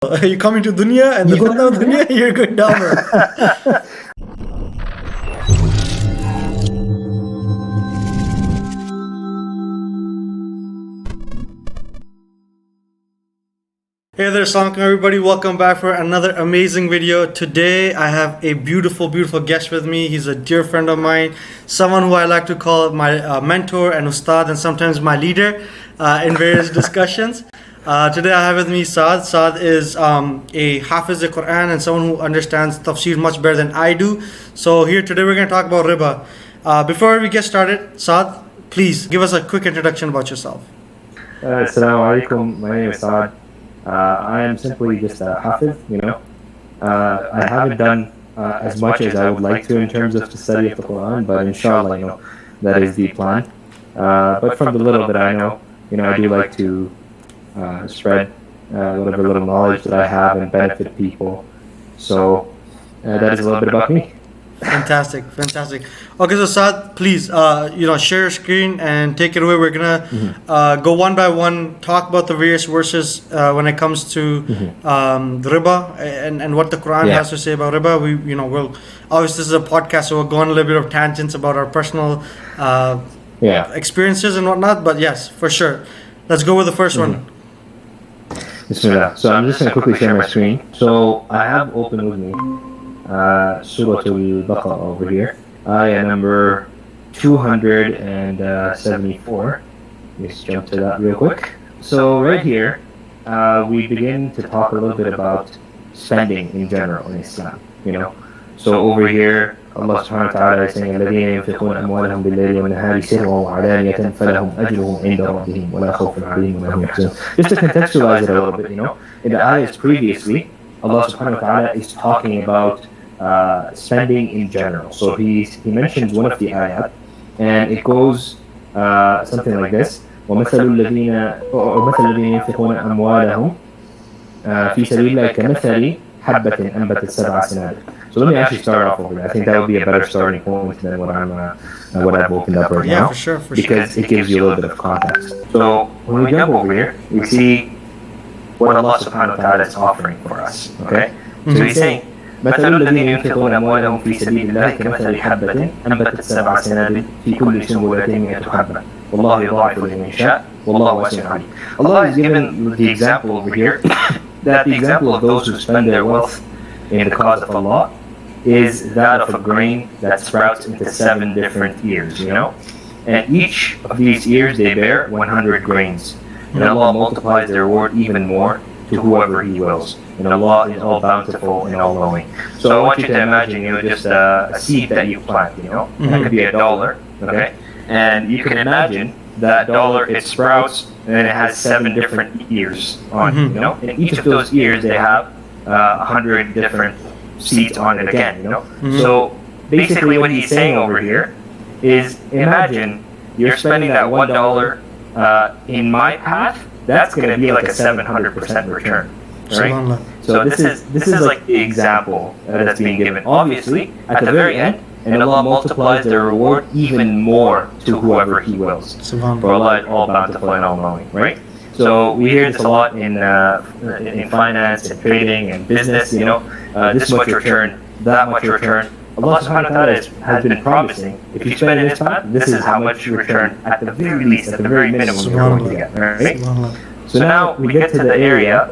You come into dunya and you go dunya, you're good down. Hey there, Assalamu alaikum everybody. Welcome back for another amazing video. Today I have a beautiful guest with me. He's a dear friend of mine, someone who I like to call my mentor and ustad, and sometimes my leader in various discussions. Today I have with me Saad. Saad is a hafiz of Qur'an and someone who understands tafsir much better than I do. So here today we're going to talk about riba. Before we get started, Saad, please give us a quick introduction about yourself. Asalamu alaikum. My name is Saad. I am simply just a hafiz, I haven't done as much as I would like to in terms of the study of the Qur'an, but inshallah, that is the plan. But from the little that I know, I do like to spread whatever little knowledge that I have and benefit people. So that is a little bit about me. Fantastic. Okay, so Saad, please, share your screen and take it away. We're gonna go one by one, talk about the various verses when it comes to the riba and what the Quran has to say about riba. We'll obviously this is a podcast, so we'll go on a little bit of tangents about our personal experiences and whatnot. But yes, for sure, let's go with the first one. Bismillah. So I'm just gonna quickly share my screen. So I have open with me Surah Al-Baqarah over here, ayah number 274. Let's jump to that real quick. So right here, we begin to talk a little bit about spending in general in Islam. So over here, Allah subhanahu wa ta'ala is saying, الَّذِينَ يُنْفِقُونَ أَمْوَالَهُم بِاللَّيْلِ وَالنَّهَارِ سِرًّا وَعَلَانِيَةً فَلَهُمْ أَجْرُهُمْ عِندَ رَبِّهِمْ وَلَا خَوْفٌ عَلَيْهِمْ وَلَا هُمْ يَحْزَنُونَ. Just to contextualize it a little bit, in the ayahs previously, Allah subhanahu wa ta'ala is talking about spending in general. So he mentions one of the ayat, and it goes something like this: وَمَثَلُ الَّذِينَ يُنْفِقُونَ أَمْوَالَهُم فِي سَبِيلِ اللَّهِ كَمَثَلِ حَبَّةٍ أَنبَتَتْ سَبْعَ سَنَابِلَ. So let me actually start off over there. I think that would be a better starting point than what I've opened up right now. For sure. Because it gives you a little bit of context. So when we jump over here, we see what Allah subhanahu wa ta'ala is offering for us. Okay? So he's saying, مثل الذين ينفقون أموالهم في سبيل الله كمثل حبة أنبتت 7 سنابل في كل سنبلة 100 حبة والله يضاعف لمن يشاء والله واسع عليم. Allah is given the example over here that the example of those who spend their wealth in the cause of Allah is that of a grain that sprouts into 7 different ears, and each of these ears they bear 100 grains, and Allah multiplies their reward even more to whoever He wills. And Allah is all bountiful and all knowing. So I want you to imagine, just a seed that you plant, That could be $1, okay? And you can imagine that $1, it sprouts and it has 7 different ears on it, And each of those ears, they have 100 different seeds on it again, So basically what he's saying over here is, imagine you're spending that $1 in my path, that's going to be like a 700% return, right? So this is like the example that's being given. Obviously, at the very end, and Allah multiplies their reward even more to whoever He wills. For Allah is all bountiful and all knowing, right? So we hear this a lot in finance and trading and business. This much return, that much return. Allah subhanahu wa ta'ala has been promising, if you spend in His path, this is how much return at the very least, at the very minimum you're going to get, right? So now we get to the area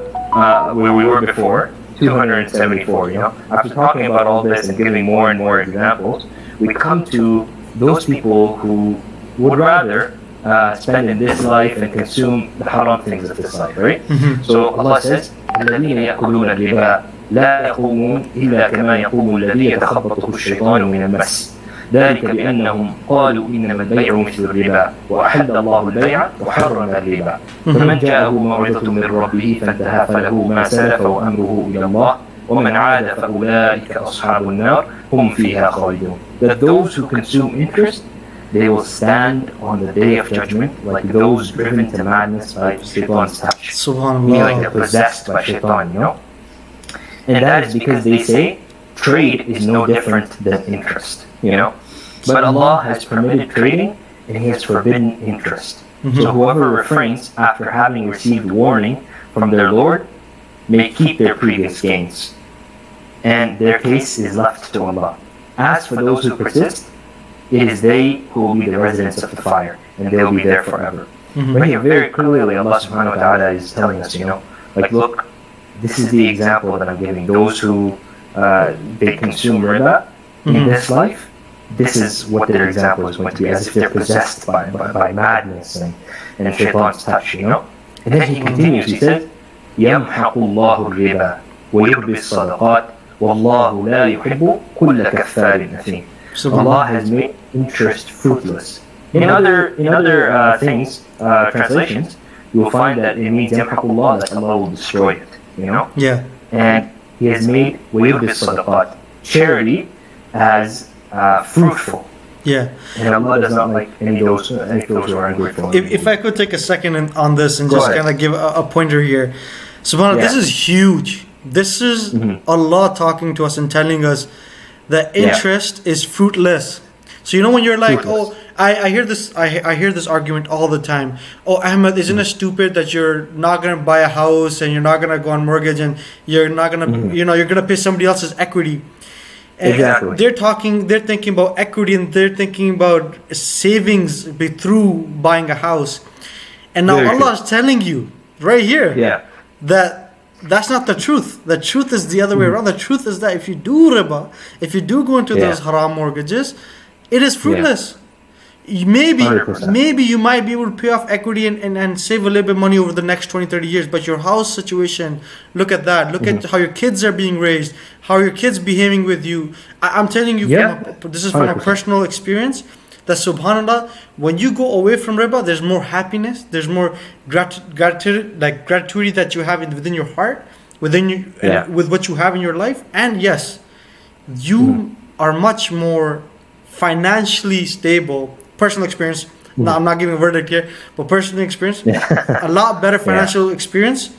where we were before, 274, After talking about all this and giving more and more examples, we come to those people who would rather spend in this life and consume the haram things of this life, right? So Allah says, الَّذِينَ يَأْكُلُونَ الرِّبَا لا يقومون إلا كما يقوم الذي يتخبطه الشيطان من المس ذلك بأنهم قالوا إنما البيع مثل الربا وأحل الله البيع وحرم الربا فمن جاءه موعظة من ربه فانتهى فله ما سلف وأمره إلى الله ومن عاد فأولئك أصحاب النار هم فيها خالدون. That those who consume interest, they will stand on the day of judgment like those driven to madness by Shaitan's touch. Subhanallah. Like they're possessed by Shaitan, And that is because they say trade is no different than interest, But Allah has permitted trading and He has forbidden interest. So whoever refrains after having received warning from their Lord may keep their previous gains, and their case is left to Allah. As for those who persist, it is they who will be the residents of the fire, and they'll be there forever. Right here, very clearly, Allah subhanahu wa ta'ala is telling us, like, look, this is the example that I'm giving. Those who they consume riba in this life, this is what their example is going to be, as if they're possessed by madness and shaitan's touch, And then he continues, he says, يَمْحَقُ اللَّهُ الرِّبَا وَيُرْبِي الصَّدَقَاتِ وَاللَّهُ لَا يُحِبُّ كُلَّ كَفَّارٍ أَثِيمٍ. Allah has made interest fruitless. In other things, translations, you will find that it means يَمْحَقُ اللَّهُ, that Allah will destroy it, Yeah. And He has made وَيُرْبِي الصَّدَقَاتِ, charity, as fruitful. Yeah. And Allah does not like any of those who are ungrateful. If I could take a second on this and Go just ahead. kind of give a pointer here. SubhanAllah, this is huge. This is Allah talking to us and telling us that interest is fruitless. So when you're like, Fruitless. I hear this I hear this argument all the time. Oh, Ahmed, isn't it stupid that you're not gonna buy a house and you're not gonna go on mortgage and you're not gonna you're gonna pay somebody else's equity? And Exactly. they're thinking about equity and they're thinking about savings through buying a house. And now Very Allah is telling you right here that that's not the truth. The truth is the other way around. The truth is that if you do riba, if you do go into those haram mortgages, it is fruitless. Maybe 100%. you might be able to pay off equity and save a little bit of money over the next 20, 30 years, but your house situation, look at that. Look at how your kids are being raised, how your kids behaving with you. I'm telling you, this is from a 100%. personal experience, that subhanAllah, when you go away from riba, there's more happiness, there's more gratitude that you have within your heart, within you, with what you have in your life. And yes, you are much more financially stable. Personal experience. No, I'm not giving a verdict here, but personal experience, a lot better financial experience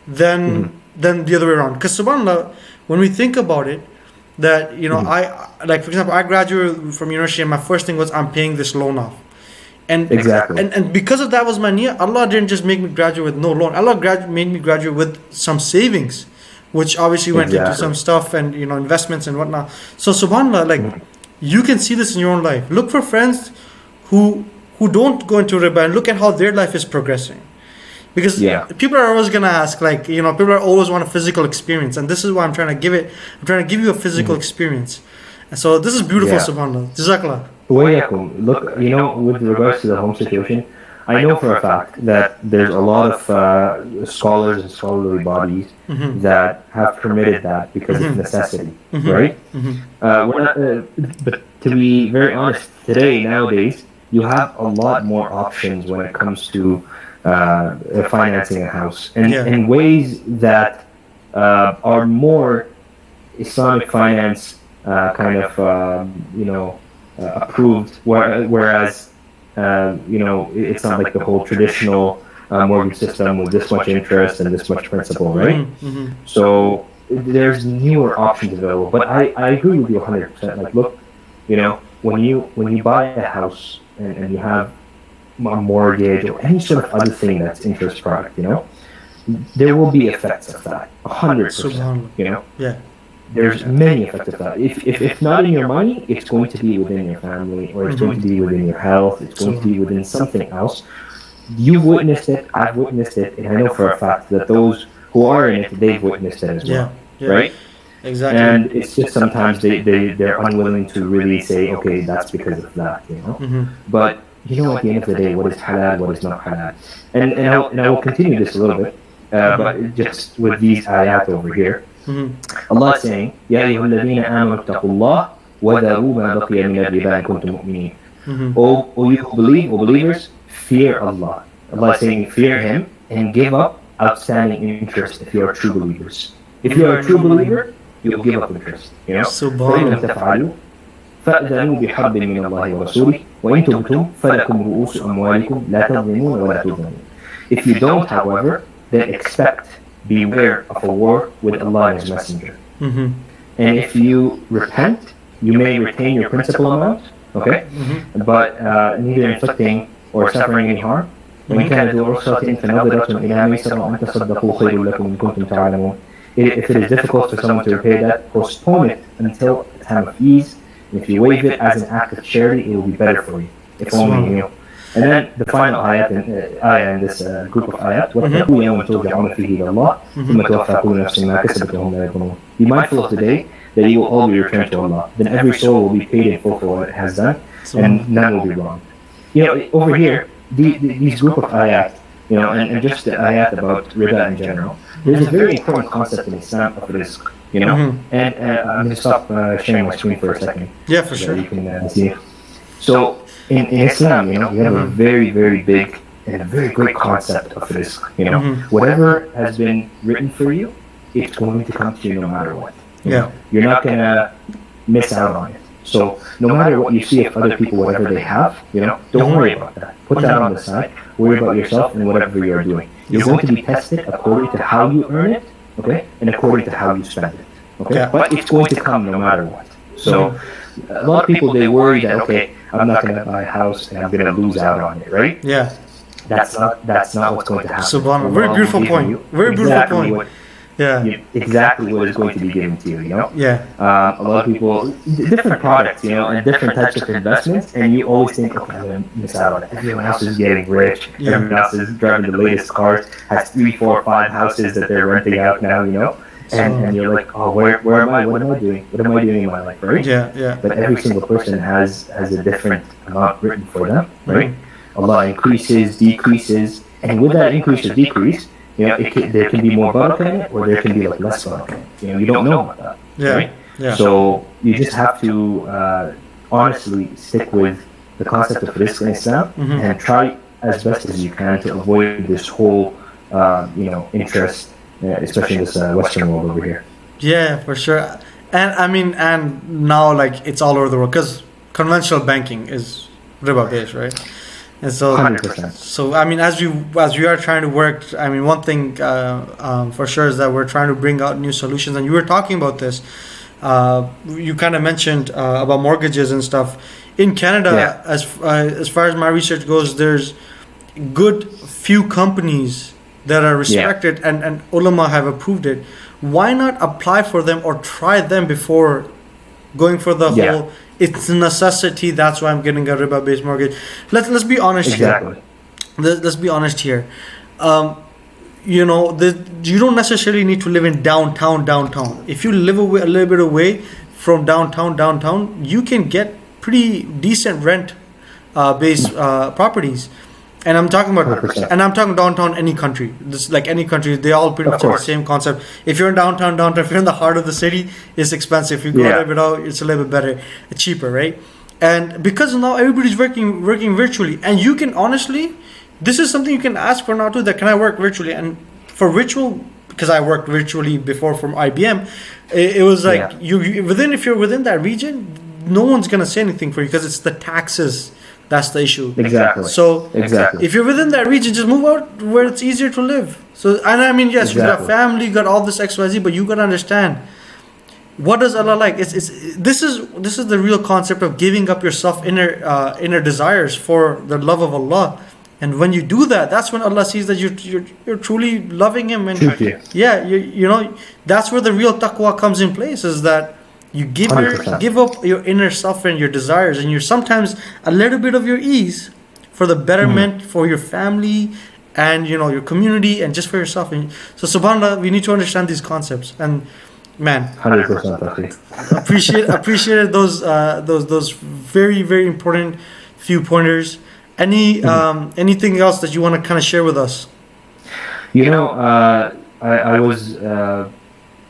than the other way around. Because subhanAllah, when we think about it, that I like, for example, I graduated from university and my first thing was I'm paying this loan off, and and because of that was my niyyah. Allah didn't just make me graduate with no loan. Allah made me graduate with some savings, which obviously went into some stuff and investments and whatnot. So subhanAllah, like you can see this in your own life. Look for friends who don't go into riba and look at how their life is progressing. Because people are always gonna ask, like, people are always want a physical experience, and this is why I'm trying to give it. I'm trying to give you a physical experience, and so this is beautiful. Subhanallah, Jazakallah. Look, with regards to the home situation, I know for a fact that there's a lot of scholars and scholarly bodies that have permitted that because of necessity, right? We're not, but to be very honest, nowadays, you have a lot more options when it comes to financing a house, and in ways that are more Islamic finance approved, whereas it's not like the whole traditional mortgage system with this much interest and this much principal, right? So there's newer options available, but I agree with you 100%. Like, look, when you buy a house and you have a mortgage or any sort of other thing that's interest product, there will be effects of that, 100%. There's many effects of that. If not in your money, it's going to be within your family, or it's going to be within your health, it's going to be within something else. You've witnessed it, I've witnessed it, and I know for a fact that those who are in it, they've witnessed it as well, right? Exactly. And it's just sometimes they're unwilling to really say, okay, that's because of that, But at the end of the day, what is halal, what is not halal? And I will continue this a little bit, but just with these ayat over here. Allah is saying, يَا أَيُّهَا الَّذِينَ آمَنُوا اتَّقُوا اللَّهَ وَذَرُوا مَا بَقِيَ مِنَ الرِّبَا إِن كُنتُم مُؤْمِنِينَ. O you who believe, O believers, fear Allah. Allah is saying, fear Him and give up outstanding interest if you are true believers. If you are a true believer, you will give up interest. فَإِن لَمْ تَفْعَلُوا فَأْذَنُوا بِحَرْبٍ مِّنَ اللَّهِ وَرَسُولِهِ وَإِن تُبْتُمْ فَلَكُمْ رُءُوسُ أَمْوَالِكُمْ لَا تَظْلِمُونَ وَلَا تُظْلَمُونَ. If you don't, however, then expect, beware of a war with Allah and His Messenger. And if you repent, you may retain your principal amount, okay? But neither inflicting or suffering any harm, وإن كانت ذو عسرة فنظرة إلى ميسرة وأن تصدقوا خير لكم إن كنتم تعلمون. If it is difficult for someone to repay that, postpone it until a time of ease. And if you waive it as an act of charity, it will be better for you. If only you knew. And then the final ayat in this group of ayat, وَاتَّقُوا يَوْمًا تُرْجَعُونَ فِيهِ إِلَى اللَّهِ ثُمَّ تُوَفَّى كُلُّ نَفْسٍ مَا كَسَبَتْ وَهُمْ لَا يُظْلَمُونَ. Be mindful of the day that you will all be returned to Allah. Then every soul will be paid in full for what it has done, and none will be wrong. Over here, these group of ayat, and just the ayat about riba in general, there's a very important concept in Islam of rizq, and I'm going to stop sharing my screen for a second. Yeah, for sure. You can see. So, in Islam, we have a very, very big and a very great concept of rizq. Whatever has been written for you, it's going to come to you no matter what. You're not going to miss out on it. So no matter what you see of other people, whatever they have, don't worry about that. Put that on the side. Worry about yourself and whatever you are doing. You're going to be tested according to how you earn it, okay, and according to how you spend it, okay. But it's going to come no matter what. So a lot of people, they worry that, okay, I'm not going to buy a house and I'm going to lose out on it, right? Yeah. That's not what's going to happen. Subhanallah. Very beautiful point. Very beautiful point. Exactly what is going to be given to you, Yeah. A lot of people, different products, and different types of investments, and you always think, okay, I'm going to miss out on it. Everyone else is getting rich. Everyone else is driving the latest cars, has 3, 4, 5 houses that they're renting out now, and you're like, oh, where am I? What am I doing? What am I doing in my life, right? Yeah. But every single person has a different amount written for them, right? Allah increases, decreases, and with that increase or decrease, there can be more barakah in it, or there can be less barakah in it. You don't know about that, right? Yeah. So you just have to honestly stick with the concept of rizq in Islam and try as best as you can to avoid this whole, interest, especially in this Western world over here. Yeah, for sure. And now it's all over the world because conventional banking is riba based, right? And so, 100%. So as we are trying to work, one thing for sure is that we're trying to bring out new solutions. And you were talking about this. You kind of mentioned about mortgages and stuff. In Canada, as far as my research goes, there's good few companies that are respected and ulama have approved it. Why not apply for them or try them before going for the whole? It's a necessity. That's why I'm getting a riba-based mortgage. Let's be honest here. Let's be honest here. You don't necessarily need to live in downtown. If you live a little bit away from downtown, you can get pretty decent rent based properties. And I'm talking about 100%. And I'm talking downtown any country. This like any country, they all pretty much have the same concept. If you're in downtown, if you're in the heart of the city, it's expensive. If you go a little bit out, it's a little bit better, cheaper, right? And because now everybody's working virtually, and you can honestly, this is something you can ask for now too. That can I work virtually? And for virtual, because I worked virtually before from IBM, it was like if you're within that region, no one's gonna say anything for you because it's the taxes. That's the issue. Exactly. So if you're within that region, just move out where it's easier to live. So yes, you got family, you got all this XYZ, but you gotta understand, what does Allah like? This is the real concept of giving up yourself inner desires for the love of Allah. And when you do that, that's when Allah sees that you're truly loving Him. And that's where the real taqwa comes in place. Is that you give up your inner self and your desires, and you're sometimes a little bit of your ease for the betterment for your family and your community and just for yourself. And so subhanallah, we need to understand these concepts. And man, 100%. appreciated those very, very important few pointers. Anything else that you want to kind of share with us? I was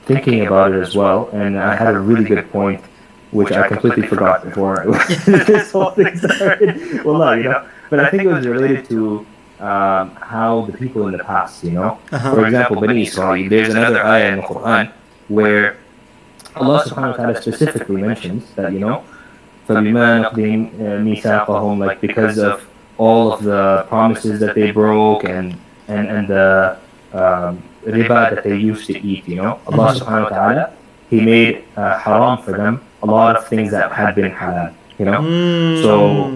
thinking about it as well, and I had a really good point, which I completely forgot before this whole thing started. Well, but I think it was related to how the people in the past, for example, Bani Israel. There's another ayah in the Qur'an where Allah subhanahu wa ta'ala specifically mentions that, فَبِمَا نَقْدِهِمْ مِيثَاقَهُمْ, because of all of the promises that they broke and the riba that they used to eat, Allah subhanahu wa ta'ala, He made haram for them a lot of things that had been halal, So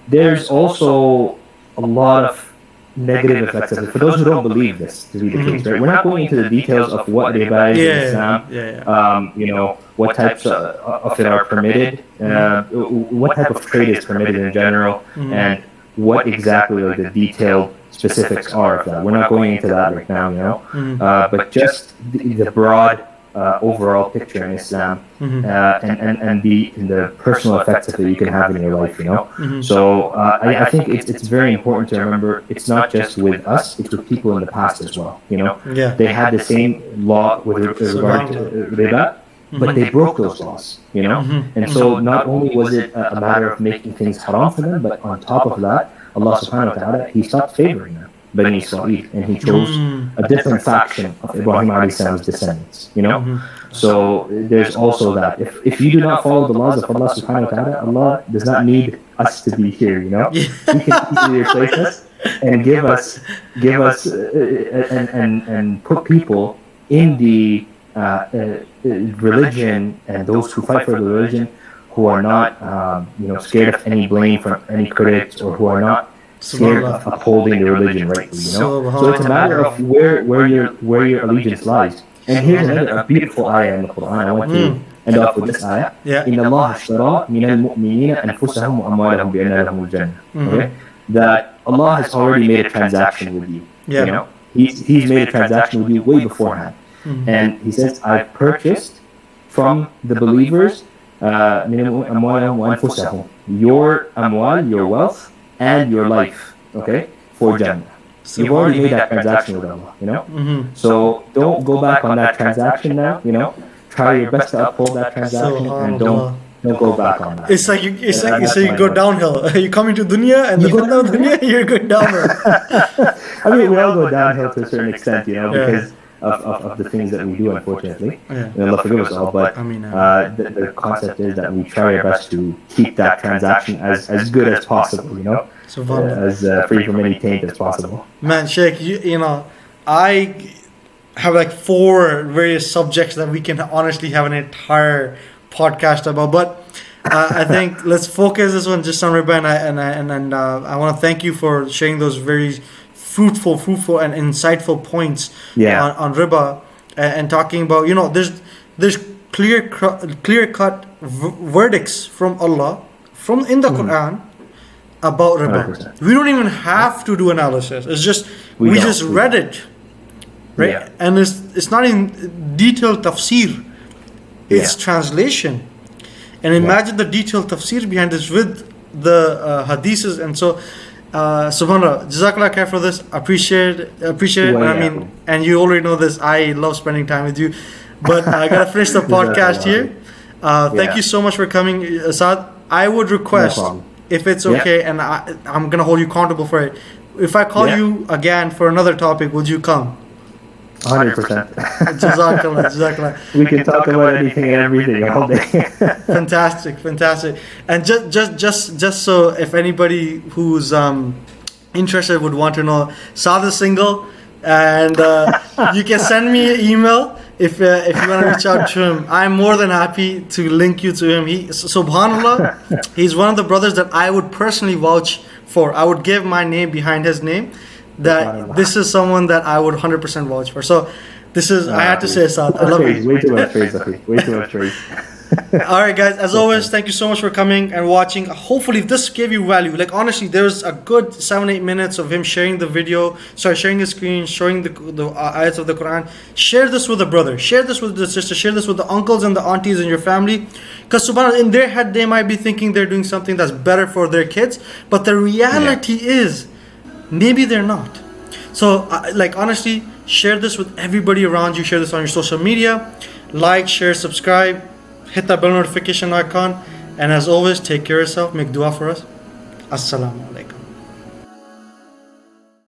there's also a lot of, negative effects of it. For those who don't believe this to be the case, right? We're not going into the details of what riba is in Islam. You know, what types of it are permitted, what type of trade is permitted in general, and what exactly like the detailed specifics are of that. We're not going into that right now, you know. But just the broad overall picture in Islam, and the personal effects that you can have in your life, you know. So I think it's very important to remember it's not just with us; it's with people in the past as well. You know, they had the same law with regard to riba, but they broke those laws. You know, and so not only was it a matter of making things haram for them, but on top of that, Allah Subhanahu wa Taala He stopped favoring them. Bani Israel, and he chose a different faction of Ibrahim alayhi salam's descendants, you know. So there's also that if you do not follow the laws of Allah subhanahu wa ta'ala, Allah does not need us to be here, you know. He can easily replace us and give us and put people in the religion, and those who fight for the religion who are not scared of any blame from any critics, or who are not scared of upholding the religion rightly, you know. So it's a matter of where your allegiance lies. And here's another beautiful ayah in the Qur'an. I want to end off with this ayah. إِنَّ اللَّهَ اشْتَرَى مِنَ الْمُؤْمِنِينَ أَنفُسَهُمْ وَأَمْوَالَهُم بِأَنَّ لَهُمُ الْجَنَّةَ. Okay? That Allah has already made a transaction with you. You know, He's made a transaction with you way beforehand. And He says, I've purchased from the believers مِنَ أَمْوَالَهُم وَأَنفُسَهُم, your amwal, your wealth, and your life, okay, for Jannah. You've already made that transaction with Allah, you know. So don't go back on that transaction now, you know. Try your best to uphold that transaction, and don't go back on that. It's like you go downhill. You come into dunya, and you go down dunya, you're going downhill. I mean, we all go downhill to a certain extent, you know, because of the things that we do, unfortunately. And Allah forgive us all, but the concept is that we try our best to keep that transaction as good as possible, you know, as free from any taint as possible. Man, Sheikh, you know, I have like 4 various subjects that we can honestly have an entire podcast about, but I think let's focus this one just on riba, and I want to thank you for sharing those very fruitful and insightful points on riba, and talking about, you know, there's clear cut verdicts from Allah in the Qur'an about riba. 100%. We don't even have to do analysis. It's just we just read it, right? And it's not in detailed tafsir. It's translation. And imagine the detailed tafsir behind this with the hadiths, and so subhanallah, jazakallah khair for this. Appreciate it. I mean, and you already know this, I love spending time with you, but I gotta finish the podcast here. Thank you so much for coming, Asad. I would request, if it's okay, and I'm gonna hold you accountable for it, if I call you again for another topic, would you come? 100%. Jazakallah. We can talk about anything and everything all day. Fantastic. And just so if anybody who's interested would want to know, Saad is single, and you can send me an email if you want to reach out to him. I'm more than happy to link you to him. Subhanallah, he's one of the brothers that I would personally vouch for. I would give my name behind his name. That this is someone that I would 100% vouch for. So this is, I had to say, Saad, I love you. Way too much praise, way too much praise. Alright guys, as always, thank you so much for coming and watching. Hopefully this gave you value. Like honestly, there's a good 7-8 minutes of him sharing the video, sharing his screen, showing the ayats of the Quran. Share this with a brother, share this with the sister, share this with the uncles and the aunties in your family. Because subhanAllah, in their head they might be thinking they're doing something that's better for their kids, but the reality is, maybe they're not. So like honestly, share this with everybody around you. Share this on your social media. Like, share, subscribe, hit that bell notification icon, and as always, take care of yourself. Make dua for us. Asalamu alaikum.